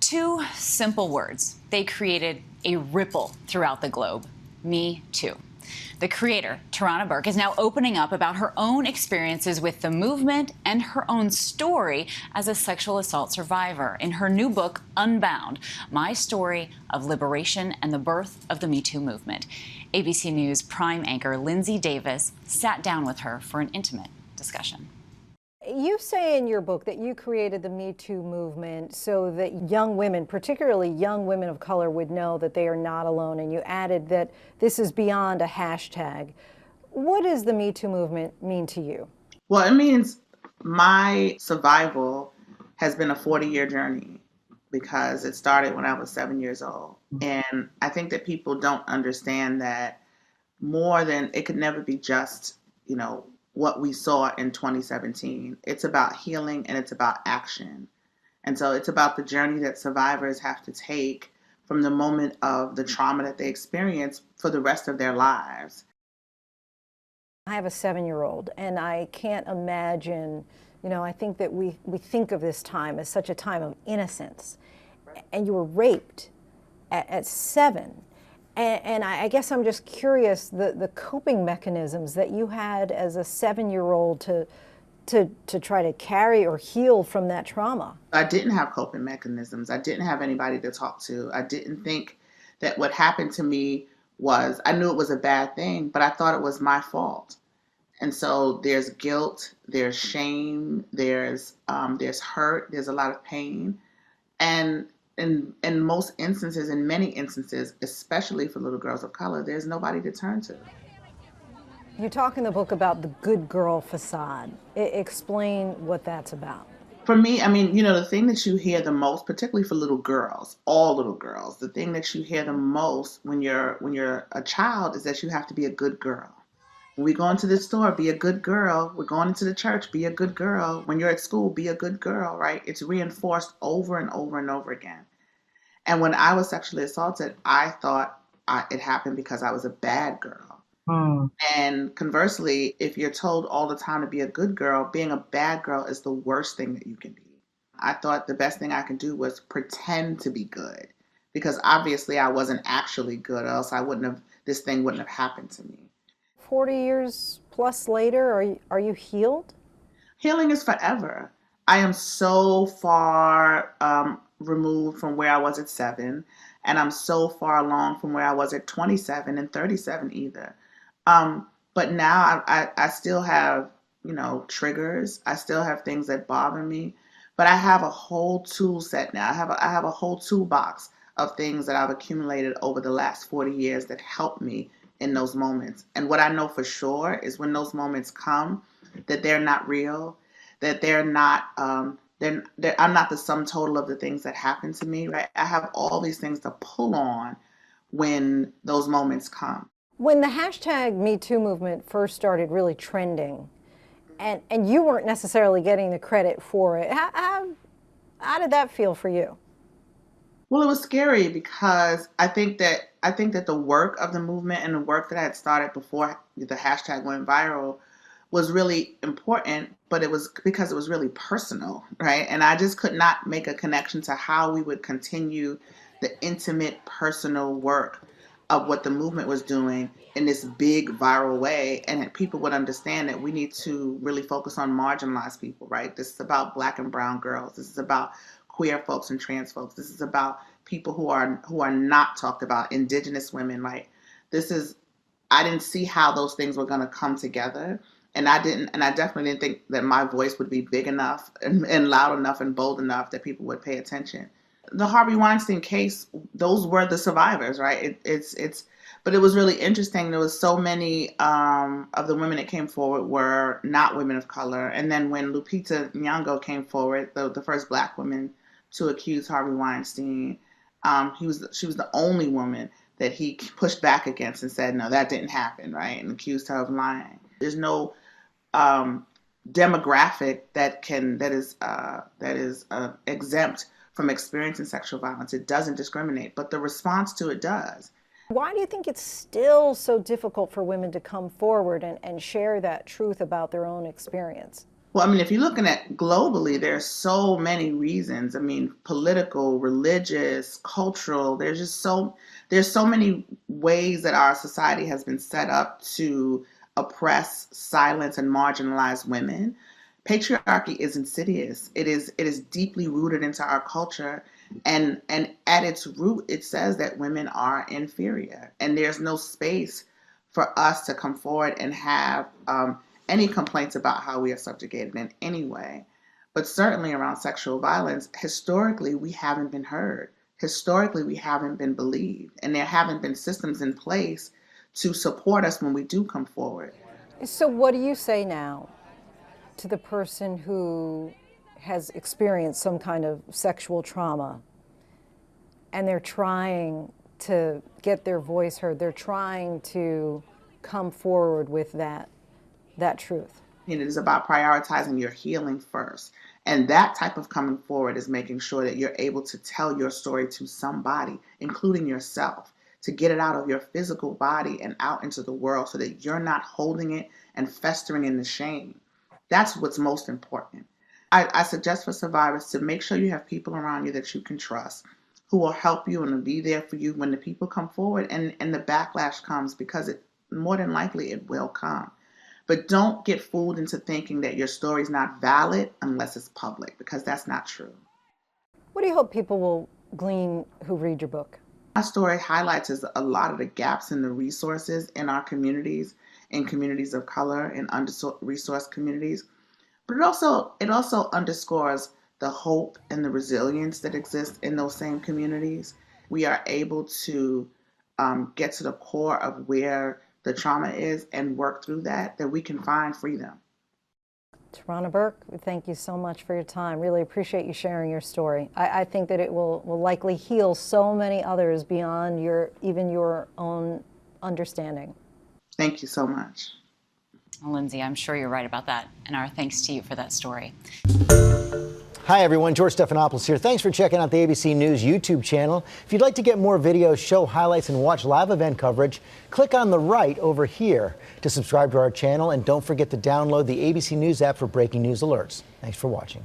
Two simple words. They created a ripple throughout the globe. Me Too. The creator, Tarana Burke, is now opening up about her own experiences with the movement and her own story as a sexual assault survivor in her new book, Unbound, My Story of Liberation and the Birth of the Me Too Movement. ABC News Prime anchor Linsey Davis sat down with her for an intimate discussion. You say in your book that you created the Me Too movement so that young women, particularly young women of color, would know that they are not alone, and you added that this is beyond a hashtag. What does the Me Too movement mean to you? Well, it means my survival has been a 40-year journey because it started when I was 7 years old. And I think that people don't understand that more than it could never be just, what we saw in 2017. It's about healing and it's about action. And so it's about the journey that survivors have to take from the moment of the trauma that they experience for the rest of their lives. I have a 7-year-old, and I can't imagine, I think that we think of this time as such a time of innocence. And you were raped at 7. And I guess I'm just curious, the coping mechanisms that you had as a 7-year-old to try to carry or heal from that trauma. I didn't have coping mechanisms. I didn't have anybody to talk to. I didn't think that what happened to me was, I knew it was a bad thing, but I thought it was my fault. And so there's guilt, there's shame, there's hurt, there's a lot of pain. And in most instances, in many instances, especially for little girls of color, there's nobody to turn to. You talk in the book about the good girl facade. Explain what that's about. For me, the thing that you hear the most, particularly for little girls, all little girls, the thing that you hear the most when you're a child is that you have to be a good girl. When we go into the store, be a good girl. We're going into the church, be a good girl. When you're at school, be a good girl, right? It's reinforced over and over and over again. And when I was sexually assaulted, I thought it happened because I was a bad girl. And conversely, if you're told all the time to be a good girl, being a bad girl is the worst thing that you can be. I thought the best thing I could do was pretend to be good, because obviously I wasn't actually good, or else this thing wouldn't have happened to me. 40 years plus later, are you healed? Healing is forever. I am so far removed from where I was at 7, and I'm so far along from where I was at 27 and 37 either. But now I still have, triggers. I still have things that bother me, but I have a whole tool set now. I have a whole toolbox of things that I've accumulated over the last 40 years that help me in those moments. And what I know for sure is when those moments come, that they're not real, that they're not, I'm not the sum total of the things that happen to me, right? I have all these things to pull on when those moments come. When the hashtag Me Too movement first started really trending, and you weren't necessarily getting the credit for it, how did that feel for you? Well, it was scary because I think that the work of the movement and the work that I had started before the hashtag went viral was really important, but it was because it was really personal, right? And I just could not make a connection to how we would continue the intimate, personal work of what the movement was doing in this big viral way, and that people would understand that we need to really focus on marginalized people, right? This is about Black and brown girls. This is about queer folks and trans folks. This is about people who are not talked about, indigenous women. Like, I didn't see how those things were going to come together. And I definitely didn't think that my voice would be big enough and loud enough and bold enough that people would pay attention. The Harvey Weinstein case, those were the survivors, right? But it was really interesting. There was so many of the women that came forward were not women of color. And then when Lupita Nyong'o came forward, the first Black woman to accuse Harvey Weinstein, she was the only woman that he pushed back against and said, no, that didn't happen, right? And accused her of lying. There's no demographic that is exempt from experiencing sexual violence. It doesn't discriminate, but the response to it does. Why do you think it's still so difficult for women to come forward and share that truth about their own experience? Well, I mean, if you're looking at globally, there's so many reasons. I mean, political, religious, cultural. There's so many ways that our society has been set up to oppress, silence, and marginalize women. Patriarchy is insidious. It is deeply rooted into our culture, and at its root, it says that women are inferior, and there's no space for us to come forward and have any complaints about how we are subjugated in any way. But certainly around sexual violence, historically, we haven't been heard. Historically, we haven't been believed, and there haven't been systems in place to support us when we do come forward. So what do you say now to the person who has experienced some kind of sexual trauma and they're trying to get their voice heard, they're trying to come forward with that truth? It is about prioritizing your healing first. And that type of coming forward is making sure that you're able to tell your story to somebody, including yourself, to get it out of your physical body and out into the world so that you're not holding it and festering in the shame. That's what's most important. I suggest for survivors to make sure you have people around you that you can trust, who will help you and will be there for you when the people come forward and the backlash comes, because more than likely it will come. But don't get fooled into thinking that your story is not valid unless it's public, because that's not true. What do you hope people will glean who read your book? My story highlights a lot of the gaps in the resources in our communities, in communities of color, in under-resourced communities. But it also underscores the hope and the resilience that exists in those same communities. We are able to get to the core of where the trauma is and work through that we can find freedom. Tarana Burke, thank you so much for your time. Really appreciate you sharing your story. I think that it will likely heal so many others beyond even your own understanding. Thank you so much. Well, Linsey, I'm sure you're right about that, and our thanks to you for that story. Hi, everyone. George Stephanopoulos here. Thanks for checking out the ABC News YouTube channel. If you'd like to get more videos, show highlights, and watch live event coverage, click on the right over here to subscribe to our channel. And don't forget to download the ABC News app for breaking news alerts. Thanks for watching.